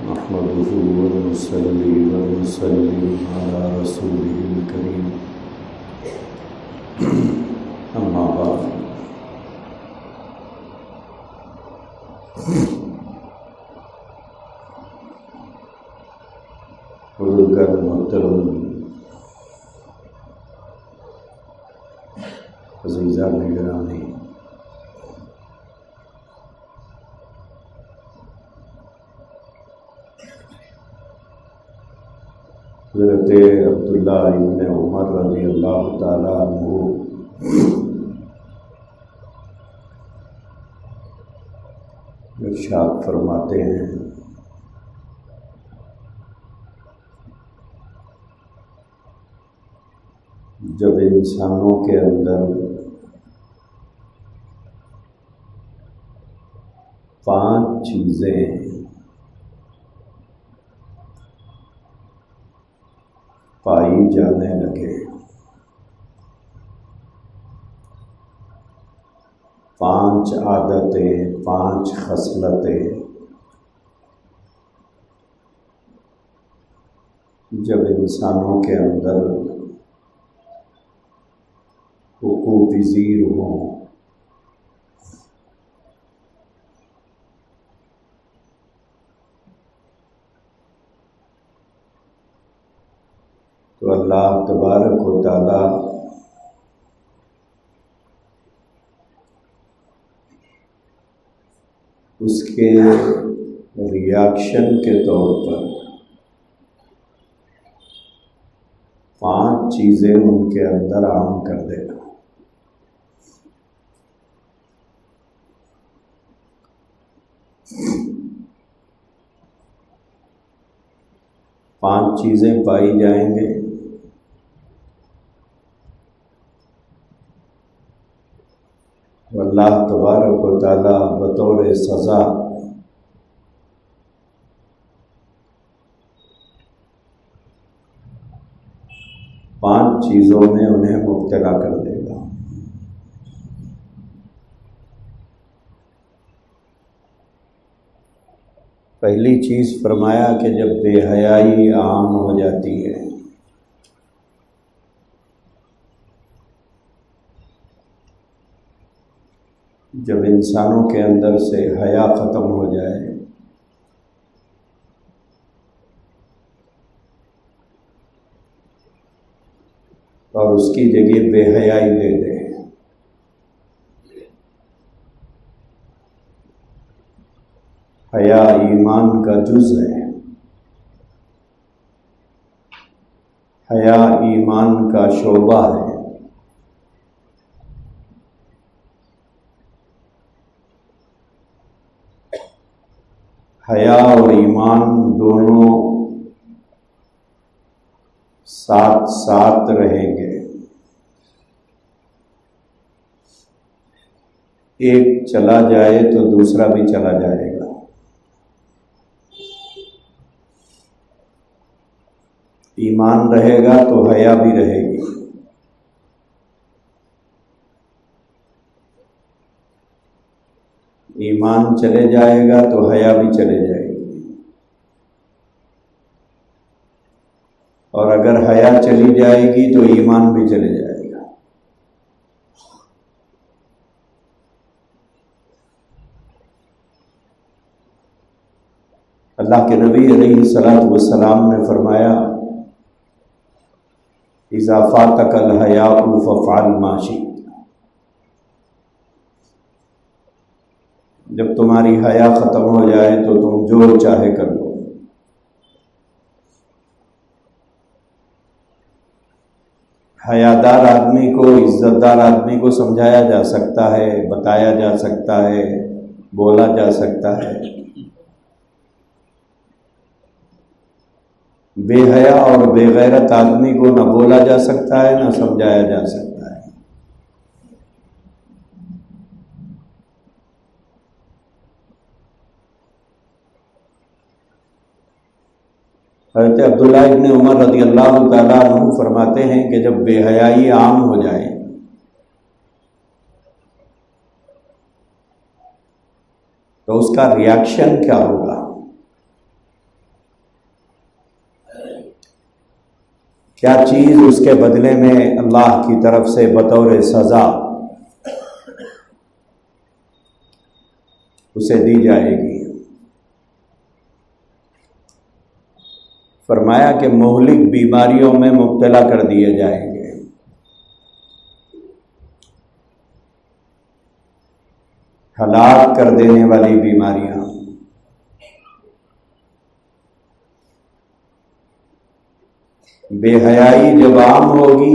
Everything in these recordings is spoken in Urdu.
نحمده ونصلي ونسلم على رسوله الكريم أما بعد بزرگان محترم عزیزان گرامی، حضرت عبداللہ ابن عمر رضی اللہ تعالیٰ عنہ ارشاد فرماتے ہیں، جب انسانوں کے اندر 5 چیزیں پائی جانے لگے، 5 عادتیں، 5 خصلتیں جب انسانوں کے اندر وقوع پذیر ہوں تو اللہ تبارک و تعالی اس کے ریاکشن کے طور پر 5 چیزیں ان کے اندر عام کر دے گا۔ پانچ چیزیں پائی جائیں گے، اللہ تبارک و تعالی بطور سزا 5 چیزوں میں انہیں مبتلا کر دے گا۔ پہلی چیز فرمایا کہ جب بے حیائی عام ہو جاتی ہے، جب انسانوں کے اندر سے حیا ختم ہو جائے اور اس کی جگہ بے حیائی لے لے، حیا ایمان کا جز ہے، حیا ایمان کا شعبہ ہے۔ حیا اور ایمان دونوں ساتھ ساتھ رہیں گے، ایک چلا جائے تو دوسرا بھی چلا جائے گا۔ ایمان رہے گا تو حیا بھی رہے گی، ایمان چلے جائے گا تو حیا بھی چلے جائے گی، اور اگر حیا چلی جائے گی تو ایمان بھی چلے جائے گا۔ اللہ کے نبی علیہ الصلوۃ والسلام نے فرمایا، اذا فاتک الحیاء فافعل ما شئت، جب تمہاری حیا ختم ہو جائے تو تم جو چاہے کر لو۔ حیادار آدمی کو، عزت دار آدمی کو سمجھایا جا سکتا ہے، بتایا جا سکتا ہے، بولا جا سکتا ہے، بے حیا اور بے غیرت آدمی کو نہ بولا جا سکتا ہے نہ سمجھایا جا سکتا ہے۔ حضرت عبداللہ ابن عمر رضی اللہ تعالیٰ عنہ فرماتے ہیں کہ جب بے حیائی عام ہو جائے تو اس کا ریاکشن کیا ہوگا؟ کیا چیز اس کے بدلے میں اللہ کی طرف سے بطور سزا اسے دی جائے گی؟ فرمایا کہ مہلک بیماریوں میں مبتلا کر دیے جائیں گے۔ ہلاک کر دینے والی بیماریاں، بے حیائی جب عام ہوگی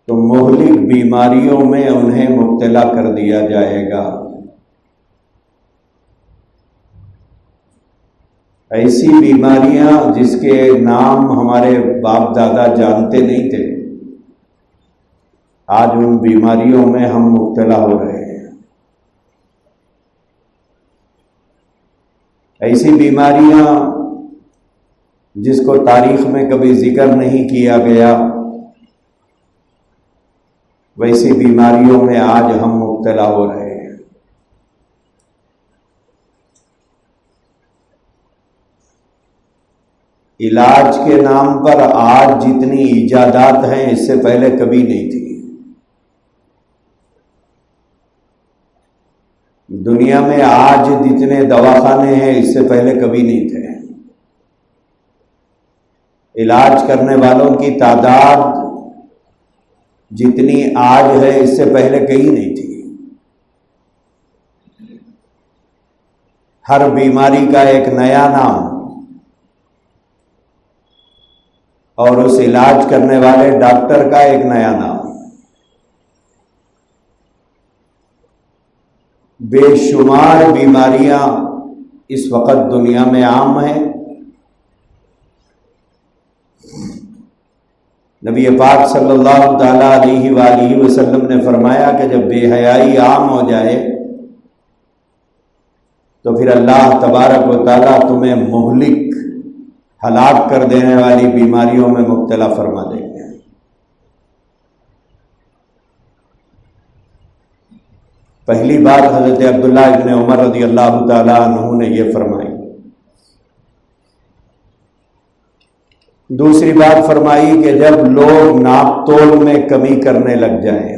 تو مہلک بیماریوں میں انہیں مبتلا کر دیا جائے گا۔ ایسی بیماریاں جس کے نام ہمارے باپ دادا جانتے نہیں تھے، آج ان بیماریوں میں ہم مبتلا ہو رہے ہیں۔ ایسی بیماریاں جس کو تاریخ میں کبھی ذکر نہیں کیا گیا، ویسی بیماریوں میں آج ہم مبتلا ہو رہے ہیں۔ علاج کے نام پر آج جتنی ایجادات ہیں اس سے پہلے کبھی نہیں تھی۔ دنیا میں آج جتنے دواخانے ہیں اس سے پہلے کبھی نہیں تھے۔ علاج کرنے والوں کی تعداد جتنی آج ہے اس سے پہلے کہیں نہیں تھی۔ ہر بیماری کا ایک نیا نام اور اس علاج کرنے والے ڈاکٹر کا ایک نیا نام۔ بے شمار بیماریاں اس وقت دنیا میں عام ہیں۔ نبی پاک صلی اللہ تعالی علیہ وآلہ وسلم نے فرمایا کہ جب بے حیائی عام ہو جائے تو پھر اللہ تبارک و تعالیٰ تمہیں مہلک، ہلاک کر دینے والی بیماریوں میں مبتلا فرما دیں گے۔ پہلی بات حضرت عبداللہ ابن عمر رضی اللہ تعالیٰ عنہ نے یہ فرمائی۔ دوسری بات فرمائی کہ جب لوگ ناپ تول میں کمی کرنے لگ جائیں،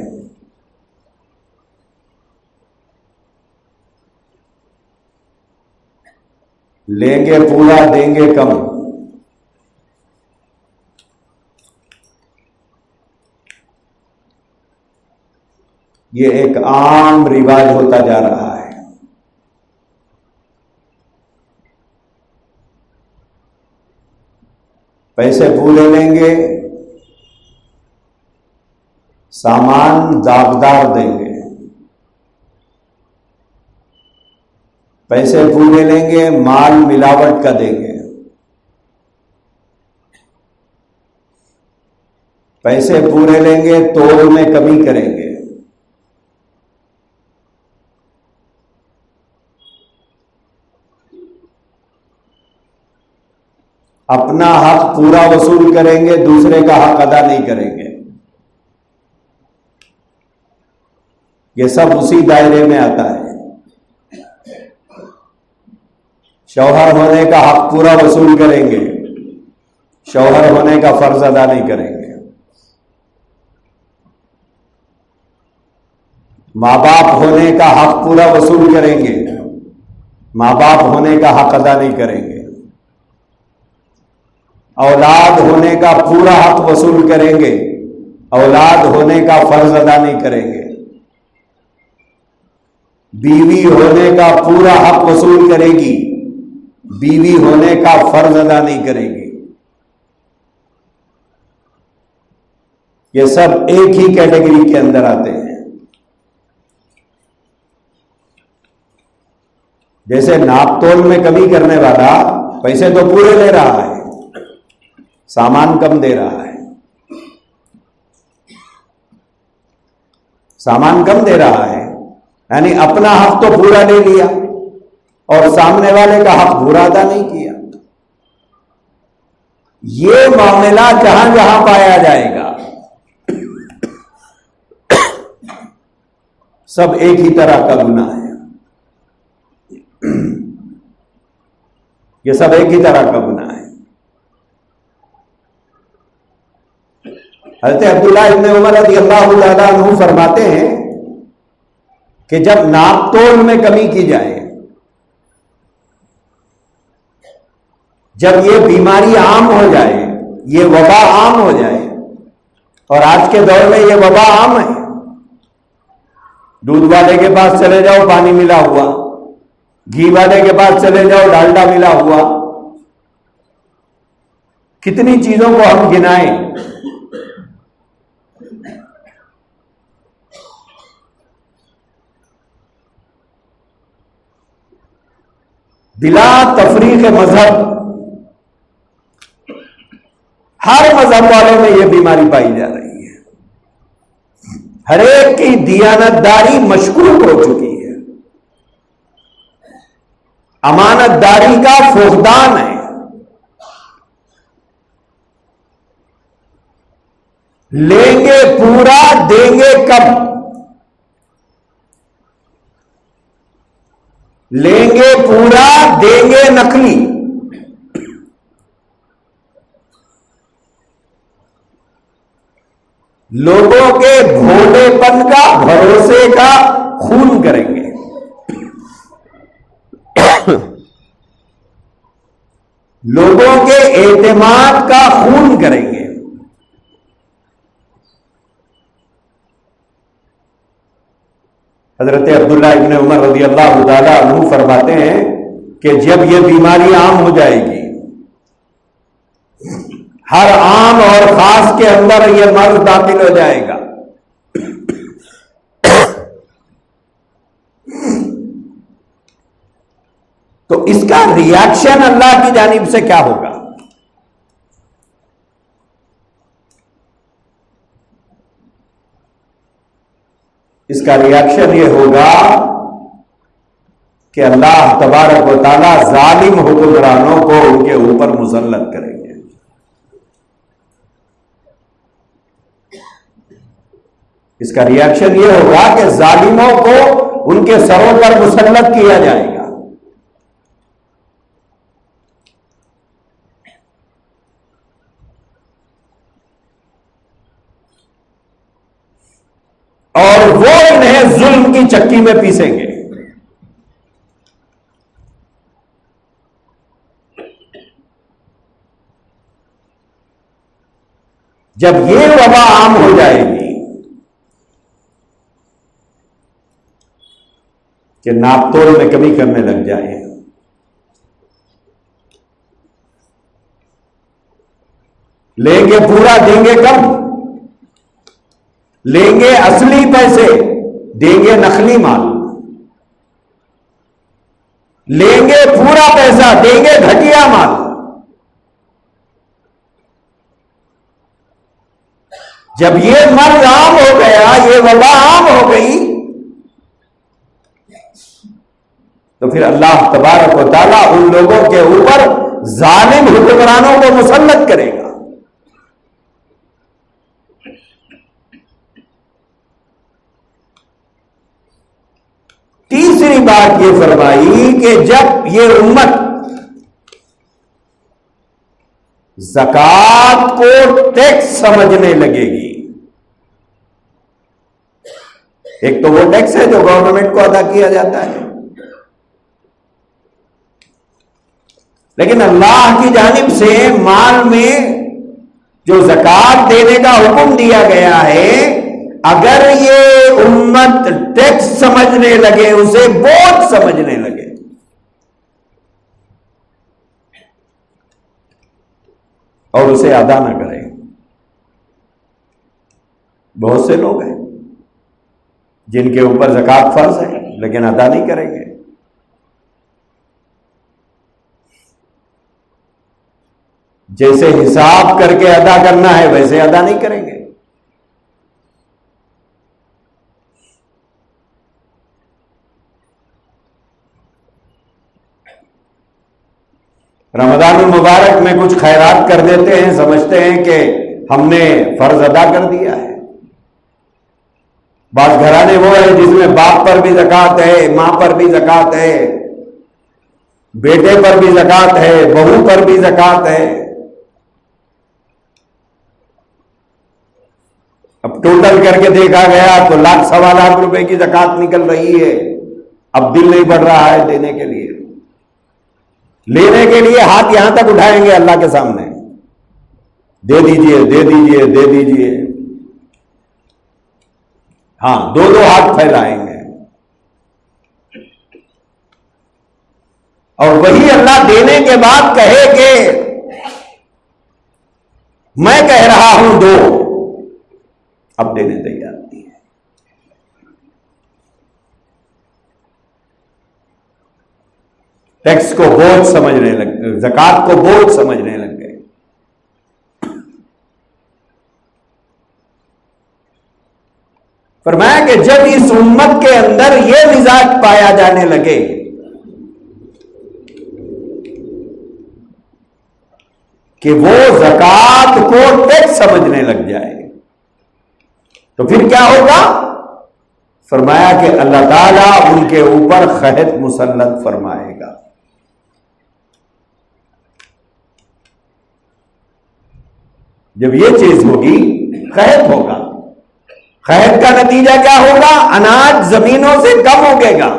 لیں گے پورا دیں گے کم، یہ ایک عام رواج ہوتا جا رہا ہے۔ پیسے پورے لیں گے، سامان داغدار دیں گے۔ پیسے پورے لیں گے، مال ملاوٹ کا دیں گے۔ پیسے پورے لیں گے، تول میں کمی کریں گے۔ اپنا حق پورا وصول کریں گے، دوسرے کا حق ادا نہیں کریں گے۔ یہ سب اسی دائرے میں آتا ہے۔ شوہر ہونے کا حق پورا وصول کریں گے، شوہر ہونے کا فرض ادا نہیں کریں گے۔ ماں باپ ہونے کا حق پورا وصول کریں گے، ماں باپ ہونے کا حق ادا نہیں کریں گے۔ اولاد ہونے کا پورا حق وصول کریں گے، اولاد ہونے کا فرض ادا نہیں کریں گے۔ بیوی ہونے کا پورا حق وصول کرے گی، بیوی ہونے کا فرض ادا نہیں کرے گی۔ یہ سب ایک ہی کیٹیگری کے اندر آتے ہیں۔ جیسے ناپ تول میں کمی کرنے والا پیسے تو پورے لے رہا ہے، سامان کم دے رہا ہے، سامان کم دے رہا ہے، یعنی اپنا حق تو پورا لے لیا اور سامنے والے کا حق پورا ادا نہیں کیا۔ یہ معاملہ جہاں جہاں پایا جائے گا سب ایک ہی طرح کا گناہ ہے۔ یہ سب ایک ہی طرح کا گناہ ہے۔ حضرت عبداللہ ابن عمر رضی اللہ تعالیٰ عنہ فرماتے ہیں کہ جب ناپ تول میں کمی کی جائے، جب یہ بیماری عام ہو جائے، یہ وبا عام ہو جائے، اور آج کے دور میں یہ وبا عام ہے، دودھ والے کے پاس چلے جاؤ پانی ملا ہوا، گھی والے کے پاس چلے جاؤ ڈالڈا ملا ہوا، کتنی چیزوں کو ہم گنائیں۔ بلا تفریق مذہب ہر مذہب والوں میں یہ بیماری پائی جا رہی ہے، ہر ایک کی دیانت داری مشکوک ہو چکی ہے، امانت داری کا فقدان ہے، لیں گے پورا دیں گے کم، لیں گے پورا دیں گے نقلی، لوگوں کے بھولے پن کا بھروسے کا خون کریں گے، لوگوں کے اعتماد کا خون کریں گے۔ حضرت عبداللہ ابن عمر رضی اللہ تعالیٰ عنہ فرماتے ہیں کہ جب یہ بیماری عام ہو جائے گی، ہر عام اور خاص کے اندر یہ مرض داخل ہو جائے گا، تو اس کا ریاکشن اللہ کی جانب سے کیا ہوگا؟ اس کا ریاکشن یہ ہوگا کہ اللہ تبارک و تعالیٰ ظالم حکمرانوں کو ان کے اوپر مسلط کریں گے۔ اس کا ریاکشن یہ ہوگا کہ ظالموں کو ان کے سروں پر مسلط کیا جائے گا، اور وہ انہیں ظلم کی چکی میں پیسیں گے۔ جب یہ وبا عام ہو جائے گی کہ ناپ تول میں کمی کرنے لگ جائے، لیں گے پورا دیں گے کم، لیں گے اصلی پیسے دیں گے نقلی مال، لیں گے پورا پیسہ دیں گے گھٹیا مال، جب یہ مرض عام ہو گیا، یہ وبا عام ہو گئی، تو پھر اللہ تبارک و تعالیٰ ان لوگوں کے اوپر ظالم حکمرانوں کو مسلط کرے گا۔ تیسری بات یہ فرمائی کہ جب یہ امت زکات کو ٹیکس سمجھنے لگے گی، ایک تو وہ ٹیکس ہے جو گورنمنٹ کو ادا کیا جاتا ہے، لیکن اللہ کی جانب سے مال میں جو زکات دینے کا حکم دیا گیا ہے، اگر یہ امت ٹیکس سمجھنے لگے، اسے بوجھ سمجھنے لگے، اور اسے ادا نہ کرے، بہت سے لوگ ہیں جن کے اوپر زکات فرض ہے لیکن ادا نہیں کریں گے، جیسے حساب کر کے ادا کرنا ہے ویسے ادا نہیں کریں گے۔ رمضان المبارک میں کچھ خیرات کر دیتے ہیں، سمجھتے ہیں کہ ہم نے فرض ادا کر دیا ہے۔ بعض گھرانے وہ ہے جس میں باپ پر بھی زکات ہے، ماں پر بھی زکات ہے، بیٹے پر بھی زکات ہے، بہو پر بھی زکات ہے. اب ٹوٹل کر کے دیکھا گیا تو لاکھ سوا لاکھ روپے کی زکات نکل رہی ہے. اب دل نہیں بڑھ رہا ہے دینے کے لیے. لینے کے لیے ہاتھ یہاں تک اٹھائیں گے اللہ کے سامنے، دے دیجئے دے دیجئے دے دیجئے. ہاں، دو ہاتھ پھیلائیں گے. اور وہی اللہ دینے کے بعد کہے کہ میں کہہ رہا ہوں دو، اب دینے تیار نہیں ہے. ٹیکس کو بوجھ سمجھنے لگ گئے، زکات کو بوجھ سمجھنے لگ گئے. فرمایا کہ جب اس امت کے اندر یہ مزاج پایا جانے لگے کہ وہ زکات کو ٹیکس سمجھنے لگ جائے تو پھر کیا ہوگا؟ فرمایا کہ اللہ تعالیٰ ان کے اوپر قحط مسلط فرمائے گا. جب یہ چیز ہوگی قحط ہوگا. قحط کا نتیجہ کیا ہوگا؟ اناج زمینوں سے کم اگے گا،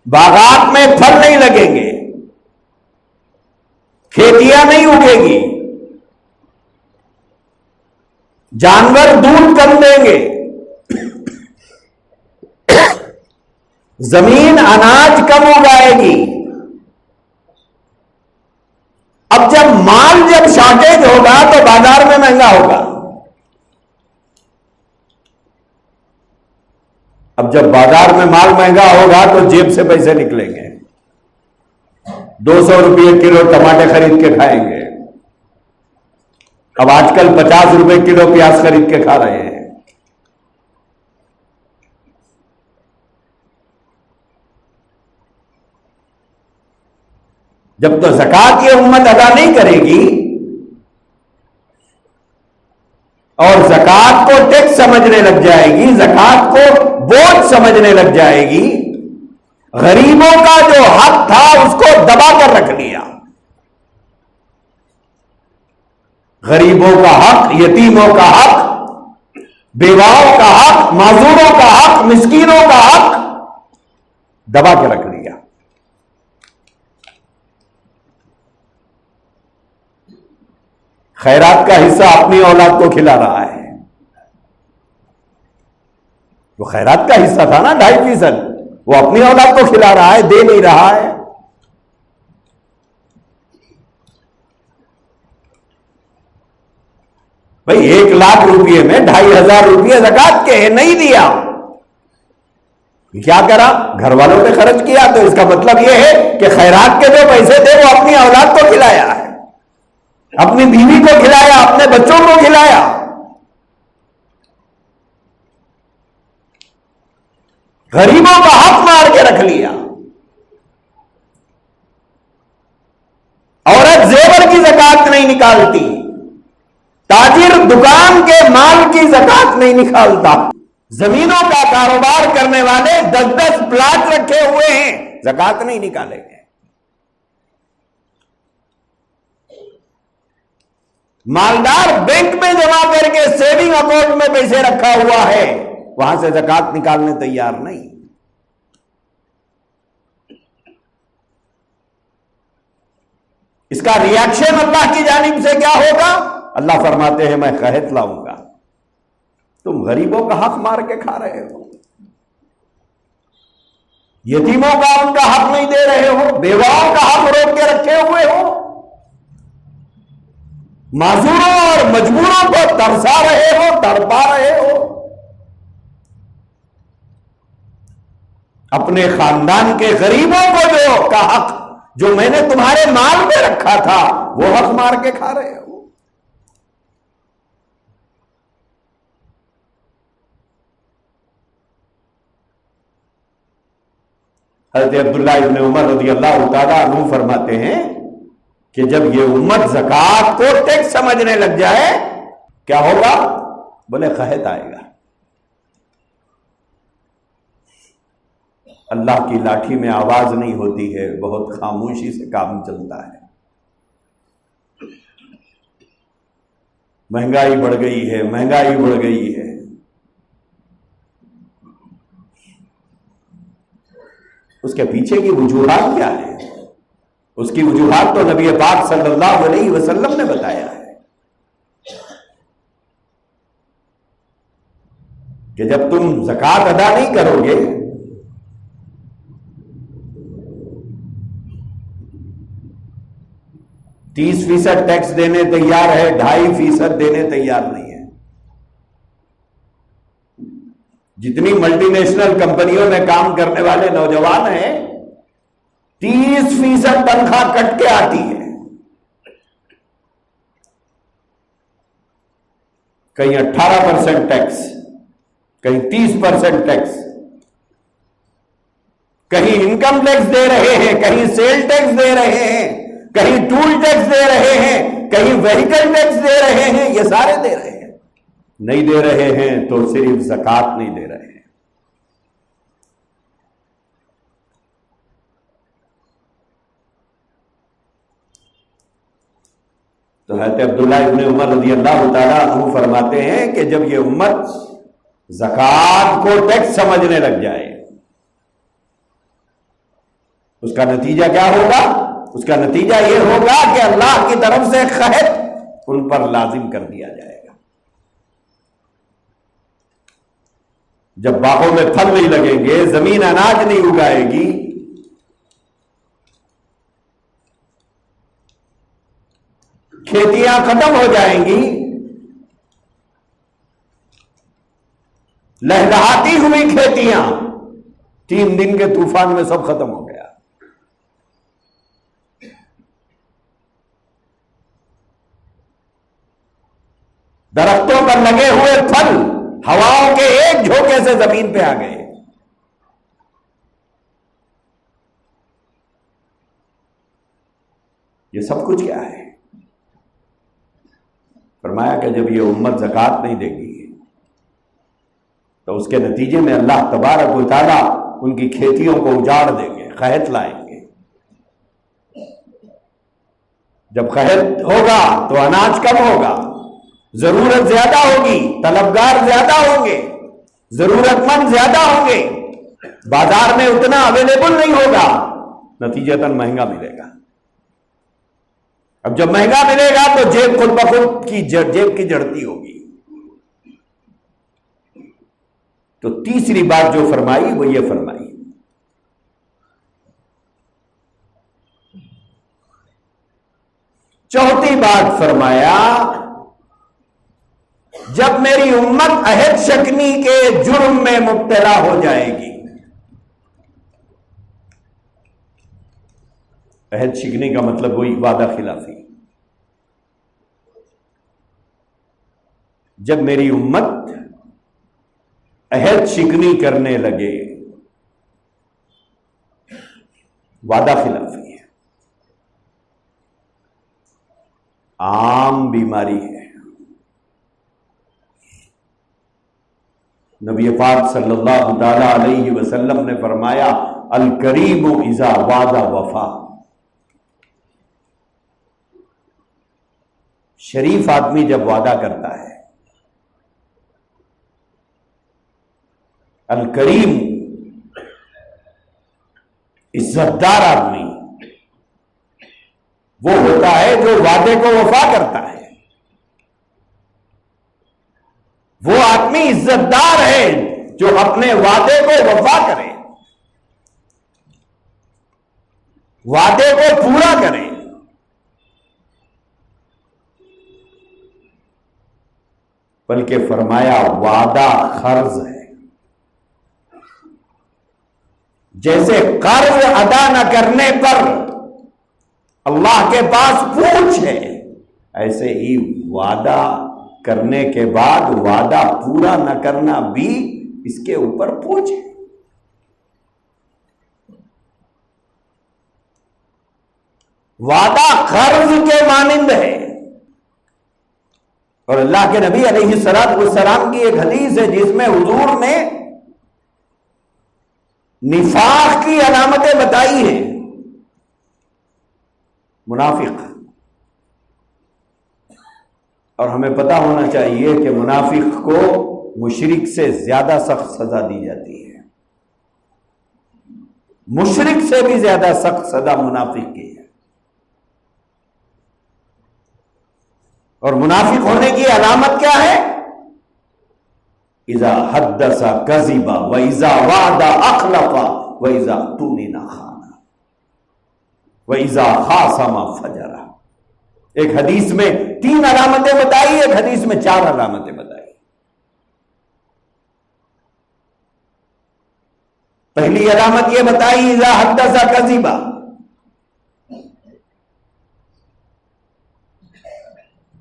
باغات میں پھل نہیں لگیں گے، کھیتیاں نہیں اگے گی، جانور دودھ کم دیں گے، زمین اناج کم اگائے گی. اب جب مال جب شارٹیج ہوگا تو بازار میں مہنگا ہوگا. اب جب بازار میں مال مہنگا ہوگا تو جیب سے پیسے نکلیں گے. 200 روپے کلو ٹماٹر خرید کے کھائیں گے. اب آج کل 50 روپے کلو پیاز خرید کے کھا رہے ہیں. جب تو زکات یہ امت ادا نہیں کرے گی اور زکات کو ٹیکس سمجھنے لگ جائے گی، زکات کو بوجھ سمجھنے لگ جائے گی، غریبوں کا جو حق تھا اس کو دبا کر رکھ لیا. غریبوں کا حق، یتیموں کا حق، بیواؤں کا حق، معذوروں کا حق، مسکینوں کا حق دبا کے رکھ لیا. خیرات کا حصہ اپنی اولاد کو کھلا رہا ہے. وہ خیرات کا حصہ تھا نا 2.5%، وہ اپنی اولاد کو کھلا رہا ہے، دے نہیں رہا ہے. بھئی 1 لاکھ روپئے میں 2,500 روپئے زکات کے نہیں دیا، کیا کرا؟ گھر والوں نے خرچ کیا. تو اس کا مطلب یہ ہے کہ خیرات کے جو پیسے تھے وہ اپنی اولاد کو کھلایا ہے، اپنی بیوی کو کھلایا، اپنے بچوں کو کھلایا. غریبوں کا حق مار کے رکھ لیا. عورت زیور کی زکات نہیں نکالتی، تاجر دکان کے مال کی زکات نہیں نکالتا. زمینوں کا کاروبار کرنے والے 10 پلاٹ رکھے ہوئے ہیں، زکات نہیں نکالیں گے. مالدار بینک میں جمع کر کے سیونگ اکاؤنٹ میں پیسے رکھا ہوا ہے، وہاں سے زکات نکالنے تیار نہیں. اس کا ریاکشن اللہ کی جانب سے کیا ہوگا؟ اللہ فرماتے ہیں میں قحط لاؤں گا. تم غریبوں کا حق مار کے کھا رہے ہو، یتیموں کا ان کا حق نہیں دے رہے ہو، بیواؤں کا حق روک کے رکھے ہوئے ہو، معذوروں اور مجبوروں کو ترسا رہے ہو، تڑپا رہے ہو. اپنے خاندان کے غریبوں کو جو کا حق جو میں نے تمہارے مال میں رکھا تھا وہ حق مار کے کھا رہے ہو. حضرت عبداللہ ابن عمر رضی اللہ تعالیٰ عنہ فرماتے ہیں کہ جب یہ امت زکات کو ٹیکس سمجھنے لگ جائے کیا ہوگا؟ بولے قحط آئے گا. اللہ کی لاٹھی میں آواز نہیں ہوتی ہے، بہت خاموشی سے کام چلتا ہے۔ مہنگائی بڑھ گئی ہے، مہنگائی بڑھ گئی ہے، اس کے پیچھے کی وجوہات کیا ہے؟ اس کی وجوہات تو نبی پاک صلی اللہ علیہ وسلم نے بتایا ہے کہ جب تم زکوٰۃ ادا نہیں کرو گے، 30% ٹیکس دینے تیار ہے، 2.5% دینے تیار نہیں ہے۔ جتنی ملٹی نیشنل کمپنیوں میں کام کرنے والے نوجوان ہیں، 30% تنخواہ کٹ کے آتی ہے، کہیں 18% ٹیکس، کہیں 30% ٹیکس، کہیں انکم ٹیکس دے رہے ہیں، کہیں سیل ٹیکس دے رہے ہیں، کہیں ٹول ٹیکس دے رہے ہیں، کہیں وہیکل ٹیکس دے رہے ہیں، یہ سارے دے رہے ہیں۔ نہیں دے رہے ہیں تو صرف زکوٰۃ نہیں دے رہے ہیں۔ تو حضرت عبداللہ ابن عمر رضی اللہ تعالیٰ عنہ فرماتے ہیں کہ جب یہ امت زکوٰۃ کو ٹیکس سمجھنے لگ جائے، اس کا نتیجہ کیا ہوگا؟ اس کا نتیجہ یہ ہوگا کہ اللہ کی طرف سے قحط ان پر لازم کر دیا جائے گا۔ جب باغوں میں پھل نہیں لگیں گے، زمین اناج نہیں اگائے گی، کھیتیاں ختم ہو جائیں گی، لہلہاتی ہوئی کھیتیاں 3 دن کے طوفان میں سب ختم ہو گیا۔ درختوں پر لگے ہوئے پھل ہواؤں کے ایک جھونکے سے زمین پہ آ گئے۔ یہ سب کچھ کیا ہے؟ فرمایا کہ جب یہ امت زکوٰۃ نہیں دے گی تو اس کے نتیجے میں اللہ تبارک و تعالیٰ ان کی کھیتیوں کو اجاڑ دیں گے، قحط لائیں گے۔ جب قحط ہوگا تو اناج کم ہوگا، ضرورت زیادہ ہوگی، طلبگار زیادہ ہوں گے، ضرورت مند زیادہ ہوں گے، بازار میں اتنا اویلیبل نہیں ہوگا، نتیجتاً مہنگا ملے گا۔ اب جب مہنگا ملے گا تو جیب خود بخود کی جیب کی جڑتی ہوگی۔ تو تیسری بات جو فرمائی وہ یہ فرمائی، چوتھی بات فرمایا، جب میری امت عہد شکنی کے جرم میں مبتلا ہو جائے گی۔ عہد شکنی کا مطلب وہی وعدہ خلافی۔ جب میری امت عہد شکنی کرنے لگے، وعدہ خلافی ہے، عام بیماری ہے۔ نبی پاک صلی اللہ تعالی علیہ وسلم نے فرمایا، الکریم اذا وعد وفا۔ شریف آدمی جب وعدہ کرتا ہے، الکریم عزت دار آدمی وہ ہوتا ہے جو وعدے کو وفا کرتا ہے۔ وہ آدمی عزت دار ہے جو اپنے وعدے کو وفا کرے، وعدے کو پورا کرے۔ بلکہ فرمایا وعدہ قرض ہے، جیسے قرض ادا نہ کرنے پر اللہ کے پاس پوچھ ہے، ایسے ہی وعدہ کرنے کے بعد وعدہ پورا نہ کرنا بھی اس کے اوپر پوچھ ہے۔ وعدہ قرض کے مانند ہے۔ اور اللہ کے نبی علیہ الصلوۃ والسلام کی ایک حدیث ہے جس میں حضور نے نفاق کی علامتیں بتائی ہیں. منافق، اور ہمیں پتا ہونا چاہیے کہ منافق کو مشرک سے زیادہ سخت سزا دی جاتی ہے. مشرک سے بھی زیادہ سخت سزا منافق کی ہے. اور منافق ہونے کی علامت کیا ہے؟ اذا حدث کذب واذا وعد اخلف واذا اؤتمن خان واذا خاصم فجر. ایک حدیث میں 3 علامتیں بتائی، ایک حدیث میں 4 علامتیں بتائی. پہلی علامت یہ بتائی اذا حدث کذب،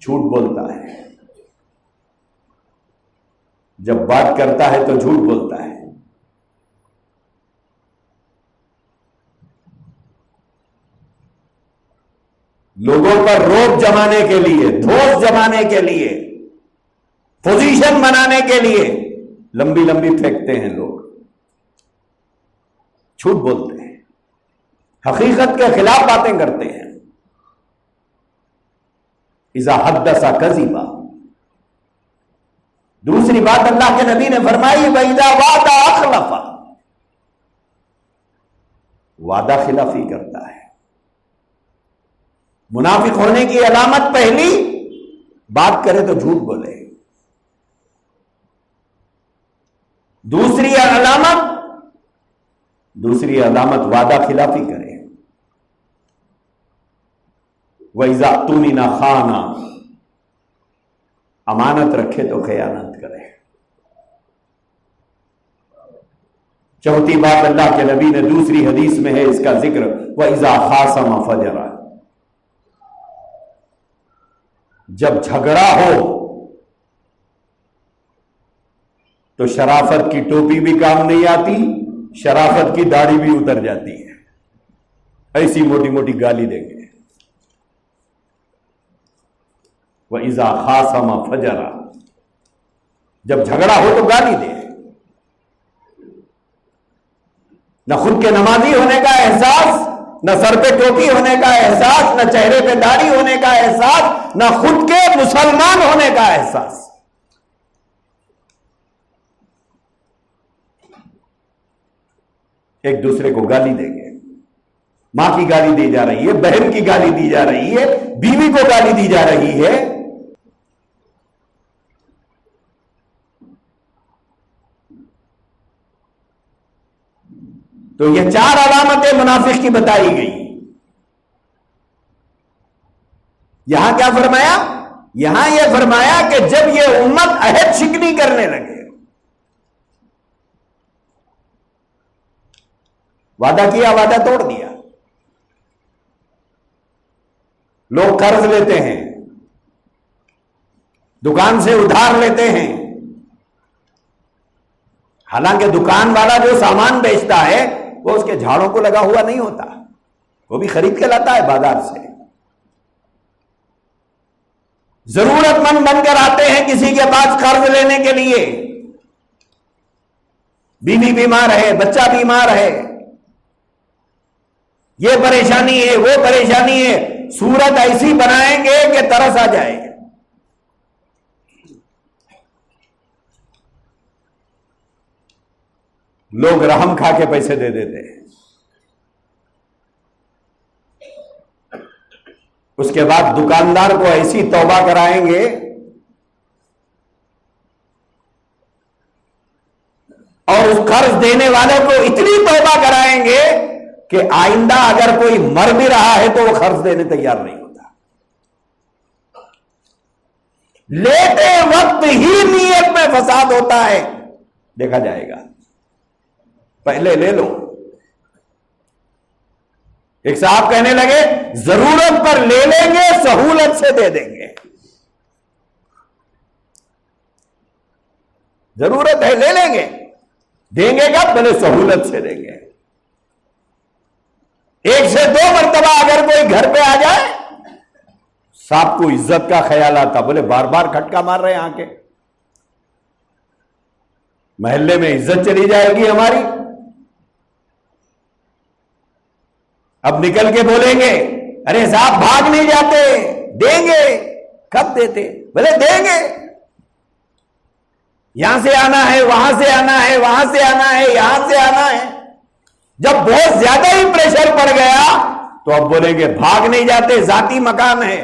جھوٹ بولتا ہے. جب بات کرتا ہے تو جھوٹ بولتا ہے. لوگوں پر روب جمانے کے لیے، دھوس جمانے کے لیے، پوزیشن بنانے کے لیے لمبی لمبی پھینکتے ہیں لوگ. جھوٹ بولتے ہیں، حقیقت کے خلاف باتیں کرتے ہیں. اذا حدث کذب. دوسری بات اللہ کے نبی نے فرمائی واذا وعد اخلف، وعدہ خلافی کرتا ہے. منافق ہونے کی علامت پہلی، بات کرے تو جھوٹ بولے. دوسری علامت وعدہ خلافی کرے. وَإِذَا اؤْتُمِنَ خَانَ، امانت رکھے تو خیانت کرے. چوتھی بات اللہ کے نبی نے دوسری حدیث میں ہے اس کا ذکر، وَإِذَا خَاصَمَ فَجَرَ. جب جھگڑا ہو تو شرافت کی ٹوپی بھی کام نہیں آتی، شرافت کی داڑھی بھی اتر جاتی ہے. ایسی موٹی موٹی گالی دیں گے. وَإِذَا خَاصَمَ فَجَرَ، جب جھگڑا ہو تو گالی دے. نہ خود کے نمازی ہونے کا احساس، نہ سر پہ ٹوپی ہونے کا احساس، نہ چہرے پہ داڑھی ہونے کا احساس، نہ خود کے مسلمان ہونے کا احساس. ایک دوسرے کو گالی دیں گے. ماں کی گالی دی جا رہی ہے، بہن کی گالی دی جا رہی ہے، بیوی کو گالی دی جا رہی ہے. تو یہ 4 علامتیں منافق کی بتائی گئی. یہاں کیا فرمایا؟ یہاں یہ فرمایا کہ جب یہ امت عہد شکنی کرنے لگے، وعدہ کیا، وعدہ توڑ دیا. لوگ قرض لیتے ہیں، دکان سے ادھار لیتے ہیں. حالانکہ دکان والا جو سامان بیچتا ہے وہ اس کے جھاڑوں کو لگا ہوا نہیں ہوتا، وہ بھی خرید کے لاتا ہے بازار سے. ضرورت مند بن کر آتے ہیں کسی کے پاس قرض لینے کے لیے. بیوی بیمار ہے، بچہ بیمار ہے، یہ پریشانی ہے، وہ پریشانی ہے. صورت ایسی بنائیں گے کہ ترس آ جائے. لوگ رحم کھا کے پیسے دے دیتے ہیں. اس کے بعد دکاندار کو ایسی توبہ کرائیں گے اور اس قرض دینے والے کو اتنی توبہ کرائیں گے کہ آئندہ اگر کوئی مر بھی رہا ہے تو وہ قرض دینے تیار نہیں ہوتا. لیتے وقت ہی نیت میں فساد ہوتا ہے. دیکھا جائے گا، پہلے لے لو. ایک صاحب کہنے لگے ضرورت پر لے لیں گے، سہولت سے دے دیں گے. ضرورت ہے لے لیں گے، دیں گے کب؟ بولے سہولت سے دیں گے. 1 سے 2 مرتبہ اگر کوئی گھر پہ آ جائے، صاحب کو عزت کا خیال آتا، بولے بار بار کھٹکا مار رہے ہیں آ کے، محلے میں عزت چلی جائے گی ہماری. اب نکل کے بولیں گے ارے صاحب بھاگ نہیں جاتے، دیں گے، کب دیتے؟ بولے دیں گے، یہاں سے آنا ہے، وہاں سے آنا ہے، وہاں سے آنا ہے، یہاں سے آنا ہے۔ جب بہت زیادہ ہی پریشر پڑ گیا تو اب بولیں گے بھاگ نہیں جاتے، ذاتی مکان ہے۔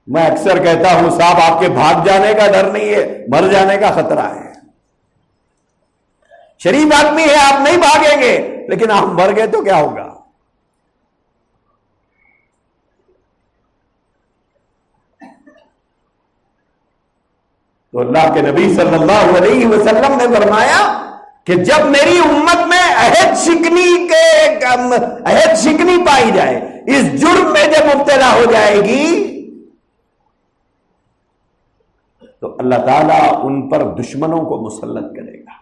میں اکثر کہتا ہوں صاحب آپ کے بھاگ جانے کا ڈر نہیں ہے، مر جانے کا خطرہ ہے۔ شریف آدمی ہے، آپ نہیں بھاگیں گے، لیکن آپ مر گئے تو کیا ہوگا؟ تو اللہ کے نبی صلی اللہ علیہ وسلم نے فرمایا کہ جب میری امت میں عہد شکنی پائی جائے، اس جرم میں جب مبتلا ہو جائے گی تو اللہ تعالیٰ ان پر دشمنوں کو مسلط کرے گا۔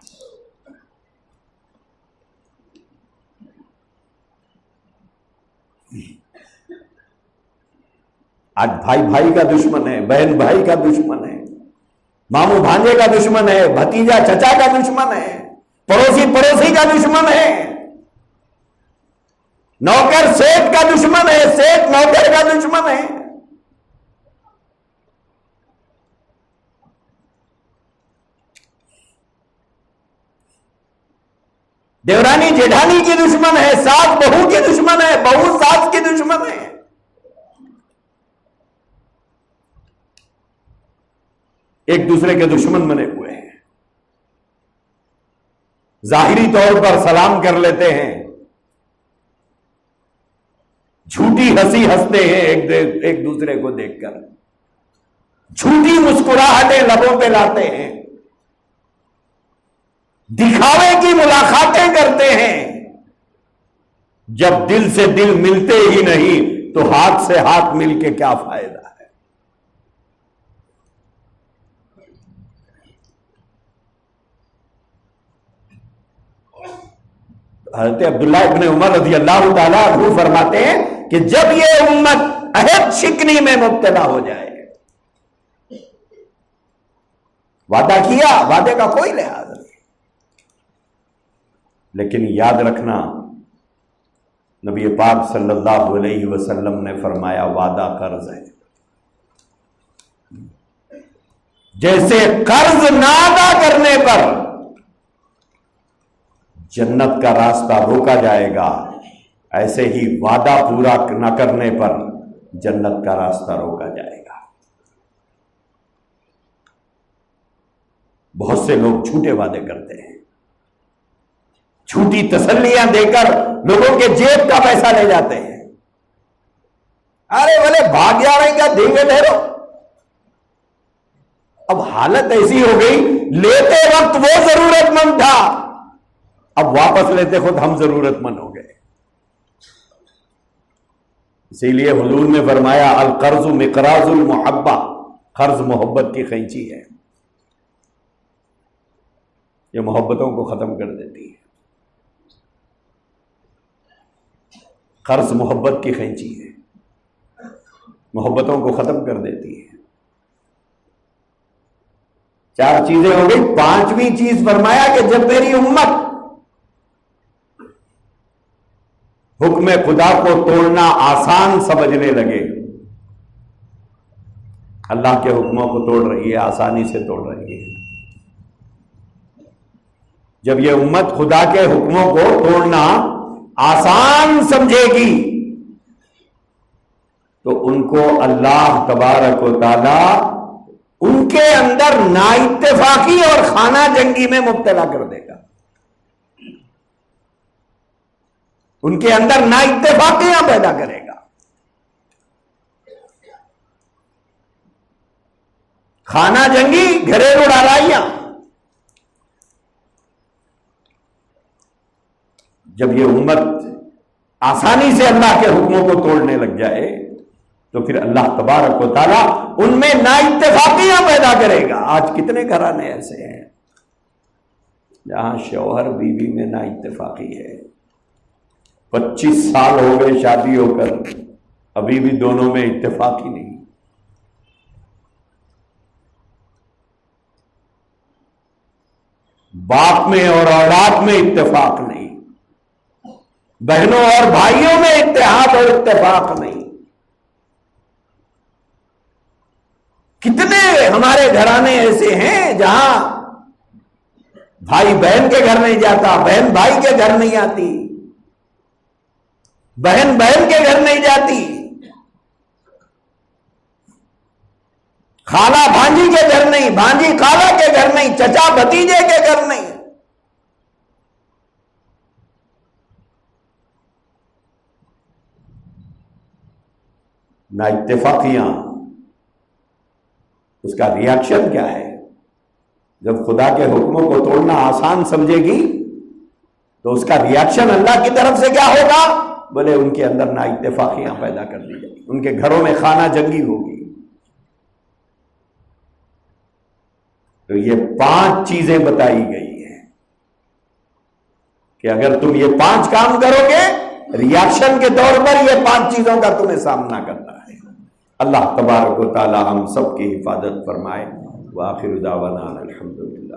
آج بھائی بھائی کا دشمن ہے، بہن بھائی کا دشمن ہے، ماموں بھانجے کا دشمن ہے، بھتیجا چچا کا دشمن ہے، پڑوسی کا دشمن ہے، نوکر سیٹ کا دشمن ہے، سیٹ نوکر کا دشمن ہے۔ دیورانی جیٹھانی کی دشمن ہے، ساس بہو کی دشمن ہے، بہو ساس کی دشمن ہے۔ ایک دوسرے کے دشمن بنے ہوئے ہیں، ظاہری طور پر سلام کر لیتے ہیں، جھوٹی ہنسی ہنستے ہیں ایک دوسرے کو دیکھ کر، جھوٹی مسکراہٹیں لبوں پہ لاتے ہیں، دکھاوے کی ملاقاتیں کرتے ہیں۔ جب دل سے دل ملتے ہی نہیں تو ہاتھ سے ہاتھ مل کے کیا فائدہ ہے؟ حضرت عبداللہ ابن عمر رضی اللہ تعالیٰ عنہ فرماتے ہیں کہ جب یہ امت عہد شکنی میں مبتلا ہو جائے، وعدہ کیا، وعدے کا کوئی لحاظ نہیں، لیکن یاد رکھنا نبی پاک صلی اللہ علیہ وسلم نے فرمایا وعدہ قرض ہے، جیسے قرض نہ ادا کرنے پر جنت کا راستہ روکا جائے گا، ایسے ہی وعدہ پورا نہ کرنے پر جنت کا راستہ روکا جائے گا۔ بہت سے لوگ جھوٹے وعدے کرتے ہیں، جھوٹی تسلیاں دے کر لوگوں کے جیب کا پیسہ لے جاتے ہیں۔ ارے بولے بھاگ جا رہے کیا، دیں گے ٹھہرو۔ اب حالت ایسی ہو گئی، لیتے وقت وہ ضرورت مند تھا، اب واپس لیتے خود ہم ضرورت مند ہو گئے۔ اسی لیے حضور نے فرمایا القرض مقراض المحبہ، قرض محبت کی قینچی ہے، یہ محبتوں کو ختم کر دیتی ہے۔ قرض محبت کی قینچی ہے، محبتوں کو ختم کر دیتی ہے۔ 4 چیزیں ہو گئی، 5ویں چیز فرمایا کہ جب میری امت حکم خدا کو توڑنا آسان سمجھنے لگے، اللہ کے حکموں کو توڑ رہی ہے، آسانی سے توڑ رہی ہے، جب یہ امت خدا کے حکموں کو توڑنا آسان سمجھے گی تو ان کو اللہ تبارک و تعالی ان کے اندر نا اتفاقی اور خانہ جنگی میں مبتلا کر دے گا، ان کے اندر نا اتفاقیاں پیدا کرے گا۔ خانہ جنگی، گھریلو لڑائیاں، جب یہ امت آسانی سے اللہ کے حکموں کو توڑنے لگ جائے تو پھر اللہ تبارک و تعالیٰ ان میں نا اتفاقیاں پیدا کرے گا۔ آج کتنے گھرانے ایسے ہیں جہاں شوہر بیوی میں نا اتفاقی ہے، 25 سال ہو گئے شادی ہو کر، ابھی بھی دونوں میں اتفاق ہی نہیں۔ باپ میں اور اولاد میں اتفاق نہیں، بہنوں اور بھائیوں میں اتحاد اور اتفاق نہیں. کتنے ہمارے گھرانے ایسے ہیں جہاں بھائی بہن کے گھر نہیں جاتا، بہن بھائی کے گھر نہیں آتی، بہن بہن کے گھر نہیں جاتی، خالہ بھانجی کے گھر نہیں، بھانجی خالہ کے گھر نہیں، چچا بھتیجے کے گھر نہیں. نہ اتفاقیاں. اس کا ری ایکشن کیا ہے؟ جب خدا کے حکموں کو توڑنا آسان سمجھے گی تو اس کا ری ایکشن اللہ کی طرف سے کیا ہوگا؟ بولے ان کے اندر نہ اتفاقیاں پیدا کر دی جائیں، ان کے گھروں میں خانہ جنگی ہوگی. تو یہ 5 چیزیں بتائی گئی ہیں کہ اگر تم یہ 5 کام کرو گے، ری ایکشن کے طور پر یہ 5 چیزوں کا تمہیں سامنا کرنا ہے. اللہ تبارک و تعالی ہم سب کی حفاظت فرمائے. وآخر دعوانا الحمدللہ.